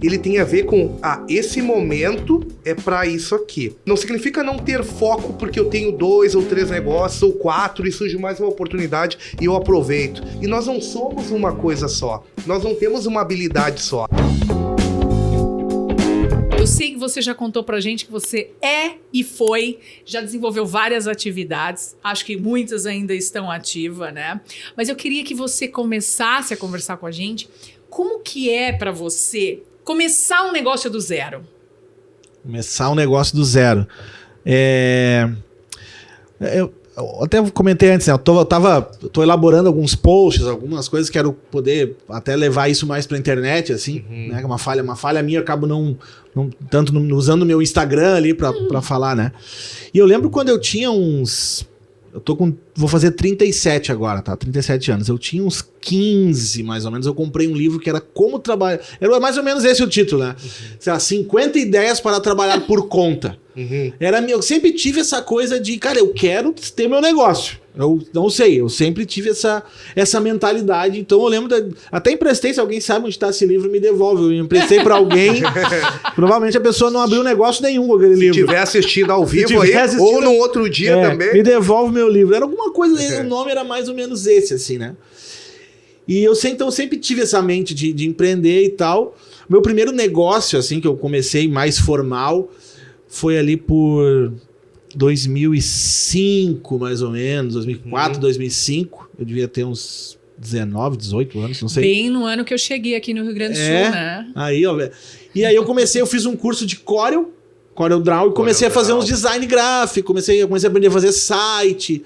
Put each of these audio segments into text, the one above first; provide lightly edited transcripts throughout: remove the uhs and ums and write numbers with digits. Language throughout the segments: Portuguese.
ele tem a ver com, esse momento é pra isso aqui. Não significa não ter foco porque eu tenho 2 ou 3 negócios ou 4 e surge mais uma oportunidade e eu aproveito. E nós não somos uma coisa só. Nós não temos uma habilidade só. Eu sei que você já contou pra gente que você já desenvolveu várias atividades, acho que muitas ainda estão ativas, né? Mas eu queria que você começasse a conversar com a gente. Como que é pra você começar um negócio do zero? Começar um negócio do zero. Eu até comentei antes, né? Eu tô elaborando alguns posts, algumas coisas, quero poder até levar isso mais pra internet, assim, né? Uma falha minha, eu acabo usando o meu Instagram ali pra falar, né? E eu lembro quando eu tinha vou fazer 37 agora, tá? 37 anos. Eu tinha uns 15, mais ou menos, eu comprei um livro que era Como Trabalhar... Era mais ou menos esse o título, né? Sei lá, 50 ideias para trabalhar por conta. Eu sempre tive essa coisa de, cara, eu quero ter meu negócio. Eu não sei, eu sempre tive essa mentalidade. Então eu lembro, até emprestei, se alguém sabe onde está esse livro, me devolve. Eu emprestei para alguém, provavelmente a pessoa não abriu negócio nenhum com aquele livro. Se tiver assistido ao vivo aí, ou no outro dia também. Me devolve meu livro. Era alguma coisa, o nome era mais ou menos esse, assim, né? E eu sempre tive essa mente de empreender e tal. Meu primeiro negócio, assim, que eu comecei mais formal, foi ali por 2005, mais ou menos, 2004, 2005. Eu devia ter uns 19, 18 anos, não sei. Bem no ano que eu cheguei aqui no Rio Grande do Sul, né? E aí eu fiz um curso de CorelDRAW e comecei a fazer uns design gráfico, comecei a aprender a fazer site.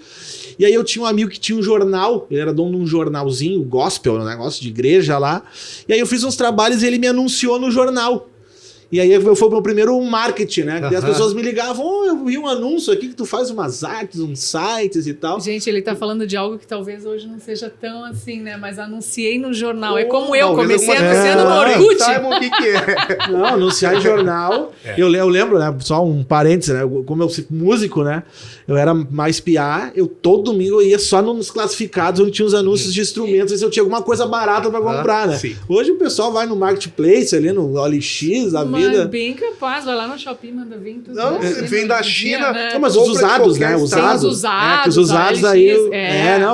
E aí eu tinha um amigo que tinha um jornal, ele era dono de um jornalzinho, gospel, um negócio de igreja lá. E aí eu fiz uns trabalhos e ele me anunciou no jornal. E aí foi o meu primeiro marketing, né? E as pessoas me ligavam, eu vi um anúncio aqui que tu faz umas artes, uns sites e tal. Gente, ele tá falando de algo que talvez hoje não seja tão assim, né? Mas anunciei no jornal. É como eu comecei anunciando no Orkut. Saibam o que é. Não, anunciar em jornal. Eu lembro, né? Só um parênteses, né? Como eu sou músico, né? Eu era mais piá, todo domingo eu ia só nos classificados onde tinha os anúncios de instrumentos, se eu tinha alguma coisa barata pra comprar, né? Sim. Hoje o pessoal vai no Marketplace ali, no OLX, a vida. Bem capaz, vai lá no Shopping, manda vir tudo. Não, vem da China. Né? Não, mas os usados, né? Os usados. Os usados aí.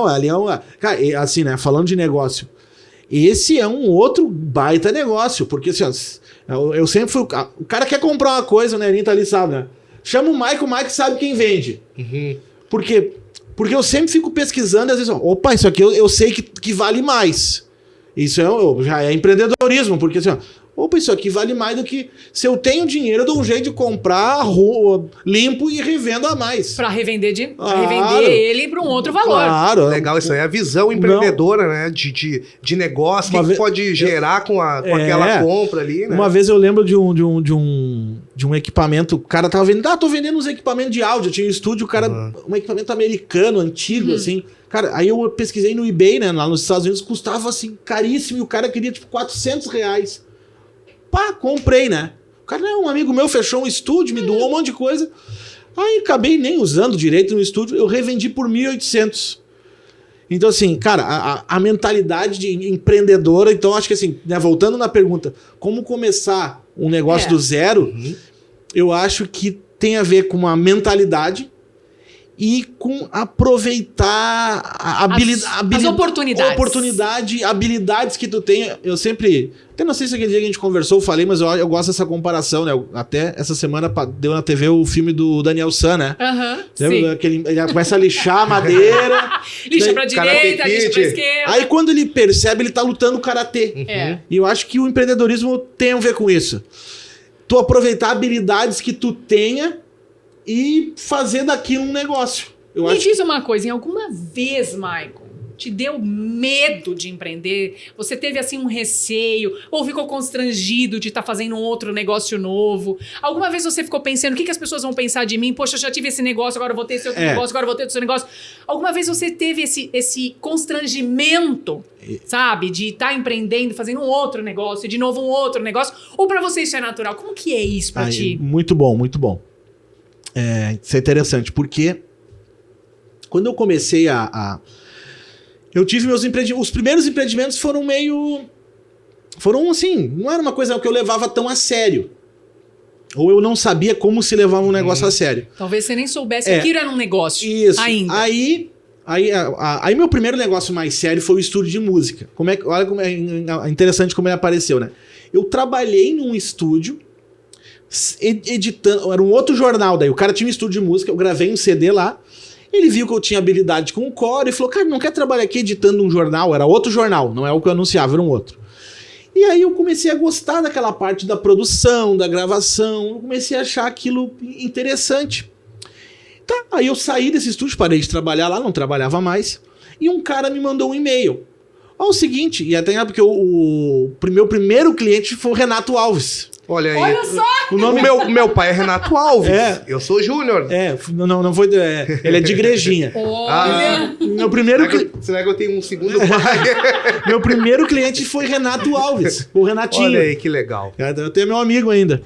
Ali é uma. Cara, assim, né? Falando de negócio. Esse é um outro baita negócio, porque assim, eu sempre fui. O cara quer comprar uma coisa, né? Ele tá ali, sabe, né? Chama o Mike sabe quem vende. Por quê? Porque eu sempre fico pesquisando e às vezes, opa, isso aqui eu sei que vale mais. Isso já é empreendedorismo, porque assim, opa, isso aqui vale mais do que... Se eu tenho dinheiro, eu dou um jeito de comprar limpo e revendo a mais. Pra revender ele para um outro valor. Claro. Legal, isso aí é a visão empreendedora, né? De negócio, o que pode gerar com aquela compra ali, né? Uma vez eu lembro de um equipamento, o cara tava vendendo, tô vendendo uns equipamentos de áudio, eu tinha um estúdio, um equipamento americano, antigo, assim. Cara, aí eu pesquisei no eBay, né? Lá nos Estados Unidos, custava assim, caríssimo, e o cara queria tipo R$400. Pá, comprei, né? O cara, um amigo meu fechou um estúdio, me doou um monte de coisa. Aí acabei nem usando direito no estúdio, eu revendi por 1.800. Então assim, cara, a mentalidade de empreendedora, então acho que assim, né, voltando na pergunta, como começar um negócio do zero, eu acho que tem a ver com uma mentalidade e com aproveitar as oportunidades. Habilidades que tu tem. Eu sempre... Até não sei se aquele dia que a gente conversou, eu falei, mas eu gosto dessa comparação, né? Até essa semana deu na TV o filme do Daniel San, né? Lembra? Ele começa a lixar a madeira. Lixa pra direita, lixa pra esquerda. Aí quando ele percebe, ele tá lutando karatê. E eu acho que o empreendedorismo tem a ver com isso. Tu aproveitar habilidades que tu tenha e fazer daquilo um negócio. Me diz uma coisa, em alguma vez, Michael, te deu medo de empreender? Você teve assim um receio? Ou ficou constrangido de estar fazendo um outro negócio novo? Alguma vez você ficou pensando, o que as pessoas vão pensar de mim? Poxa, eu já tive esse negócio, agora eu vou ter esse outro negócio, agora eu vou ter esse negócio. Alguma vez você teve esse constrangimento, sabe? De estar empreendendo, fazendo um outro negócio, de novo um outro negócio? Ou pra você isso é natural? Como que é isso pra ti? Muito bom, muito bom. Isso é interessante, porque quando eu comecei eu tive os primeiros empreendimentos foram meio foram assim, não era uma coisa que eu levava tão a sério. Ou eu não sabia como se levava um negócio a sério. Talvez você nem soubesse que aquilo era um negócio. Isso. Ainda. Aí meu primeiro negócio mais sério foi o estúdio de música. Olha como é interessante como ele apareceu, né? Eu trabalhei num estúdio editando, era um outro jornal daí. O cara tinha um estúdio de música, eu gravei um CD lá. Ele viu que eu tinha habilidade com o core e falou: cara, não quer trabalhar aqui editando um jornal? Era outro jornal, não é o que eu anunciava, era um outro. E aí eu comecei a gostar daquela parte da produção, da gravação, eu comecei a achar aquilo interessante. Tá, aí eu saí desse estúdio, parei de trabalhar lá, não trabalhava mais, e um cara me mandou um e-mail. Ó, o seguinte, e até porque o meu primeiro cliente foi o Renato Alves. Olha aí. Olha só! O meu pai é Renato Alves. É. Eu sou Júnior. Não foi. Ele é de Igrejinha. Olha! Meu primeiro Será que eu tenho um segundo pai? Meu primeiro cliente foi Renato Alves, o Renatinho. Olha aí, que legal. Eu tenho meu amigo ainda.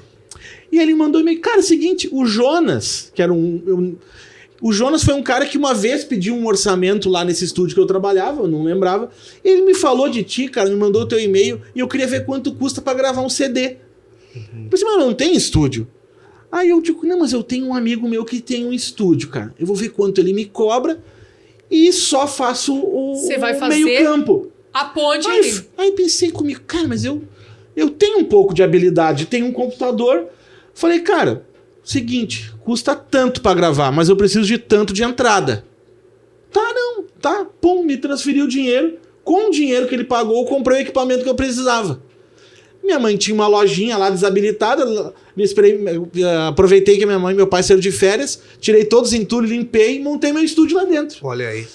E ele mandou e-mail. Cara, é o seguinte, o Jonas, que era o Jonas foi um cara que uma vez pediu um orçamento lá nesse estúdio que eu trabalhava, eu não lembrava. Ele me falou de ti, cara, me mandou o teu e-mail e eu queria ver quanto custa pra gravar um CD. Eu pensei, mas não tem estúdio? Aí eu digo, não, mas eu tenho um amigo meu que tem um estúdio, cara. Eu vou ver quanto ele me cobra e só faço o meio campo. A ponte aí pensei comigo, cara, mas eu tenho um pouco de habilidade, tenho um computador. Falei, cara, seguinte, custa tanto pra gravar, mas eu preciso de tanto de entrada. Pum, me transferiu o dinheiro. Com o dinheiro que ele pagou, eu comprei o equipamento que eu precisava. Minha mãe tinha uma lojinha lá desabilitada, aproveitei que minha mãe e meu pai saíram de férias, tirei todos os entulhos, limpei e montei meu estúdio lá dentro. Olha aí.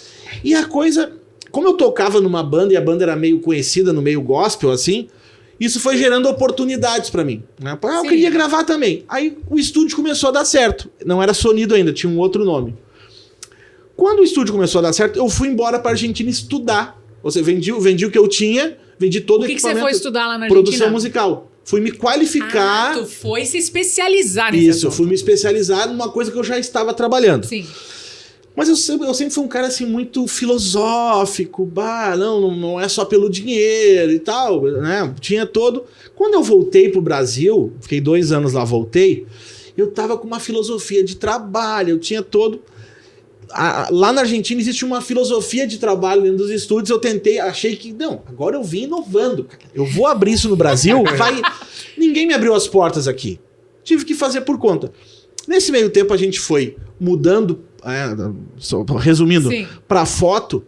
E a coisa, como eu tocava numa banda e a banda era meio conhecida no meio gospel, assim, isso foi gerando oportunidades pra mim. Né? Eu queria gravar também. Aí o estúdio começou a dar certo. Não era Sonido ainda, tinha um outro nome. Quando o estúdio começou a dar certo, eu fui embora pra Argentina estudar. Ou seja, vendi o que eu tinha, vendi todo o equipamento. O que você foi estudar lá na Argentina? Produção musical. Fui me qualificar. Tu foi se especializar nisso. Isso, eu fui me especializar numa coisa que eu já estava trabalhando. Sim. Mas eu sempre fui um cara assim muito filosófico, não é só pelo dinheiro e tal, né? Tinha todo... Quando eu voltei pro Brasil, fiquei 2 anos lá, voltei, eu tava com uma filosofia de trabalho, eu tinha todo... Lá na Argentina existe uma filosofia de trabalho dentro dos estúdios, achei que, não, agora eu vim inovando, eu vou abrir isso no Brasil, ninguém me abriu as portas aqui, tive que fazer por conta. Nesse meio tempo a gente foi mudando, resumindo, para foto,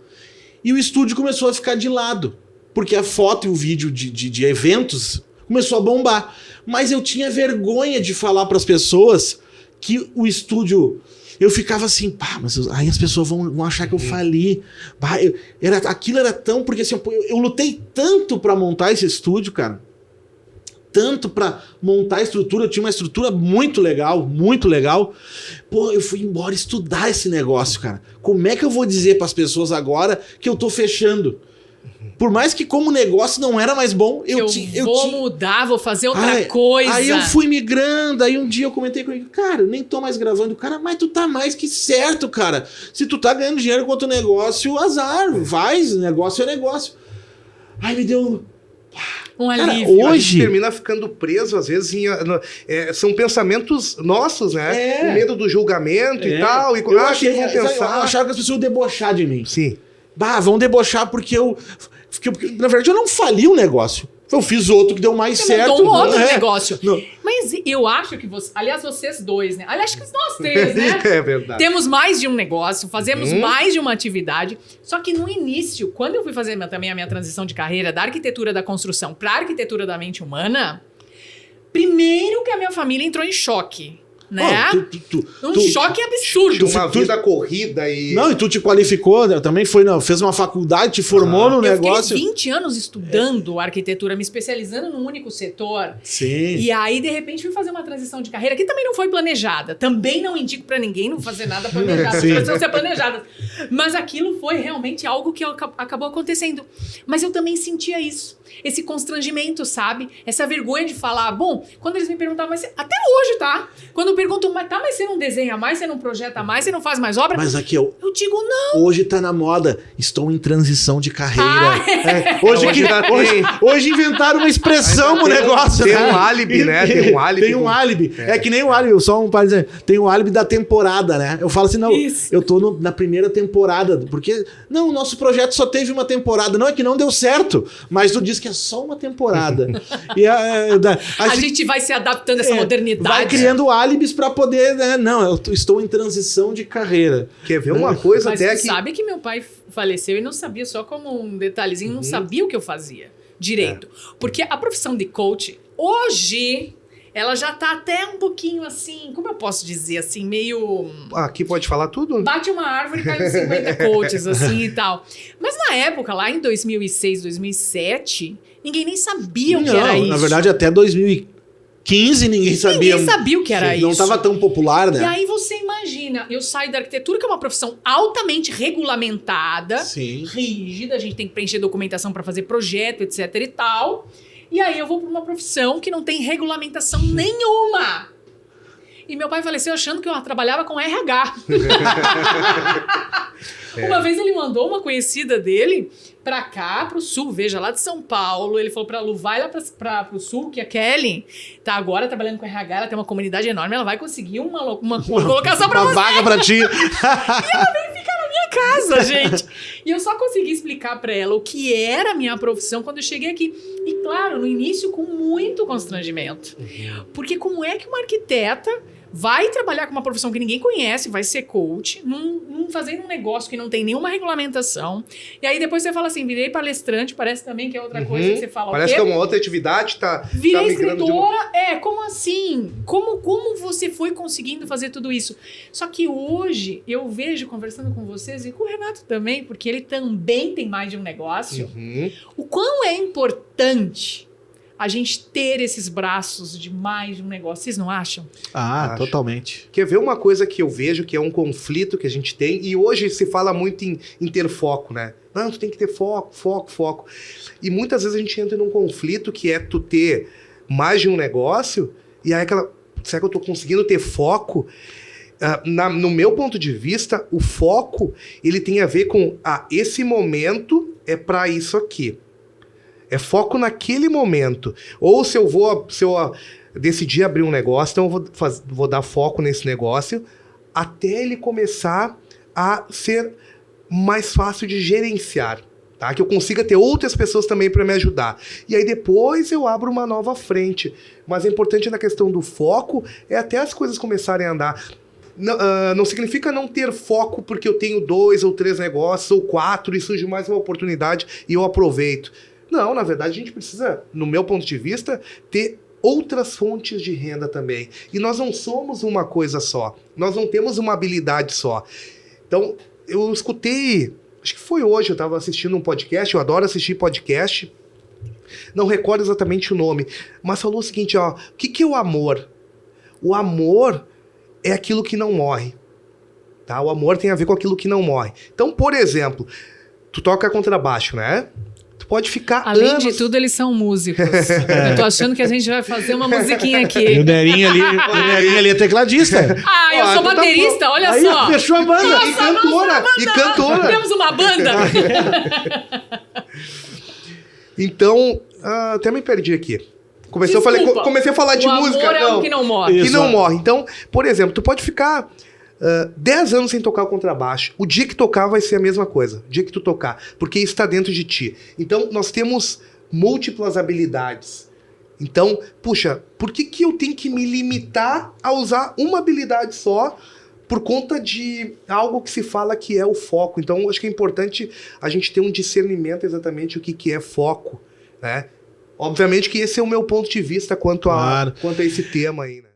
e o estúdio começou a ficar de lado, porque a foto e o vídeo de eventos começou a bombar, mas eu tinha vergonha de falar para as pessoas que o estúdio... Eu ficava assim, mas aí as pessoas vão achar que eu fali. Aquilo era tão... Porque assim, eu lutei tanto pra montar esse estúdio, cara. Tanto pra montar a estrutura. Eu tinha uma estrutura muito legal, muito legal. Pô, eu fui embora estudar esse negócio, cara. Como é que eu vou dizer pras pessoas agora que eu tô fechando? Por mais que como negócio não era mais bom, eu vou mudar, vou fazer outra coisa. Aí eu fui migrando, aí um dia eu comentei com ele, cara, eu nem tô mais gravando. O cara, mas tu tá mais que certo, cara. Se tu tá ganhando dinheiro com outro negócio, azar, negócio é negócio. Aí me deu... Um alívio. Cara, hoje... A gente termina ficando preso, às vezes, são pensamentos nossos, né? O medo do julgamento e tal. E eu achava que as pessoas iam debochar de mim. Sim. Vão debochar porque na verdade, eu não fali um negócio. Eu fiz outro que deu mais certo. Montou um outro negócio. Não. Mas eu acho que aliás, vocês dois, né? Aliás, acho que nós 3, né? É verdade. Temos mais de um negócio, fazemos mais de uma atividade. Só que no início, quando eu fui fazer também a minha transição de carreira da arquitetura da construção para arquitetura da mente humana, primeiro que a minha família entrou em choque. Né? Choque absurdo. Uma vida corrida e... Não, e tu te qualificou, né? Também fez uma faculdade, te formou no negócio. Eu fiquei 20 anos estudando arquitetura, me especializando num único setor. Sim. E aí, de repente, fui fazer uma transição de carreira que também não foi planejada. Também não indico pra ninguém não fazer nada planejado. As coisas ser planejadas. Mas aquilo foi realmente algo que acabou acontecendo. Mas eu também sentia isso. Esse constrangimento, sabe? Essa vergonha de falar. Bom, quando eles me perguntavam, mas até hoje, tá? Quando perguntam, mas você não desenha mais, você não projeta mais, você não faz mais obra? Mas aqui, Eu digo, não. hoje tá na moda, estou em transição de carreira. Hoje Hoje inventaram uma expressão pro negócio, tem né? um álibi, né? Tem um álibi. Tem um álibi. É que nem o álibi, só um par de dizer, tem o álibi da temporada, né? Eu falo assim, não, Isso. eu tô na primeira temporada, porque, não, o nosso projeto só teve uma temporada. Não, é que não deu certo, mas tu diz que é só uma temporada. E A gente vai se adaptando a essa modernidade. vai criando álibis pra poder, né? Não, eu estou em transição de carreira. Quer ver uma coisa Mas até tu que... sabe que meu pai faleceu e não sabia, só como um detalhezinho, não sabia o que eu fazia direito. Porque a profissão de coach, hoje, ela já tá até um pouquinho assim, como eu posso dizer, assim, meio... Aqui pode falar tudo? Bate uma árvore e cai uns 50 coaches, assim, e tal. Mas na época, lá em 2006, 2007, ninguém nem sabia o que era isso. Na verdade, até 2015 ninguém sabia. Ninguém sabia o que era isso. Não estava tão popular, né? E aí você imagina, eu saio da arquitetura, que é uma profissão altamente regulamentada, Sim. rígida, a gente tem que preencher documentação para fazer projeto, etc e tal. E aí eu vou para uma profissão que não tem regulamentação nenhuma. E meu pai faleceu achando que eu trabalhava com RH. Uma vez ele mandou uma conhecida dele pra cá, pro sul, veja, lá de São Paulo. Ele falou pra Lu, vai lá pro sul, que a Kelly tá agora trabalhando com RH, ela tem uma comunidade enorme, ela vai conseguir uma colocação pra Uma você. vaga pra ti. E ela veio ficar na minha casa, gente. E eu só consegui explicar pra ela o que era a minha profissão quando eu cheguei aqui. E claro, no início com muito constrangimento. Porque como é que uma arquiteta vai trabalhar com uma profissão que ninguém conhece, vai ser coach, fazendo um negócio que não tem nenhuma regulamentação. E aí depois você fala assim, virei palestrante, parece também que é outra coisa que você fala. Parece que é uma outra atividade, tá virei migrando escritora, como assim? Como você foi conseguindo fazer tudo isso? Só que hoje eu vejo, conversando com vocês e com o Renato também, porque ele também tem mais de um negócio, o quão é importante a gente ter esses braços de mais de um negócio. Vocês não acham? Ah, Acho. totalmente. Quer ver uma coisa que eu vejo que é um conflito que a gente tem, e hoje se fala muito em ter foco, né? Não, tu tem que ter foco, foco, foco. E muitas vezes a gente entra num conflito que é tu ter mais de um negócio, e aí será que eu tô conseguindo ter foco? No meu ponto de vista, o foco, ele tem a ver com, esse momento é para isso aqui. É foco naquele momento. Ou se eu decidir abrir um negócio, então eu vou dar foco nesse negócio até ele começar a ser mais fácil de gerenciar. Tá? Que eu consiga ter outras pessoas também para me ajudar. E aí depois eu abro uma nova frente. Mas é importante na questão do foco é até as coisas começarem a andar. Não significa não ter foco porque eu tenho 2 ou 3 negócios ou 4 e surge mais uma oportunidade e eu aproveito. Não, na verdade a gente precisa, no meu ponto de vista, ter outras fontes de renda também. E nós não somos uma coisa só. Nós não temos uma habilidade só. Então, eu escutei, acho que foi hoje, eu estava assistindo um podcast, eu adoro assistir podcast, não recordo exatamente o nome, mas falou o seguinte, o que é o amor? O amor é aquilo que não morre. Tá? O amor tem a ver com aquilo que não morre. Então, por exemplo, tu toca contrabaixo, né? Pode ficar Além anos... de tudo, eles são músicos. Eu tô achando que a gente vai fazer uma musiquinha aqui. E o Nerinho ali é tecladista. Eu sou então baterista, tá olha Aí, só. fechou a banda. Nossa, E cantora. Temos uma banda. Então, até me perdi aqui. Comecei a falar de música. O amor é o que não morre. Que não morre. Então, por exemplo, tu pode ficar 10 anos sem tocar o contrabaixo. O dia que tocar vai ser a mesma coisa. O dia que tu tocar. Porque isso está dentro de ti. Então, nós temos múltiplas habilidades. Então, puxa, por que eu tenho que me limitar a usar uma habilidade só por conta de algo que se fala que é o foco? Então, acho que é importante a gente ter um discernimento exatamente o que é foco, né? Obviamente que esse é o meu ponto de vista quanto a esse tema aí, né?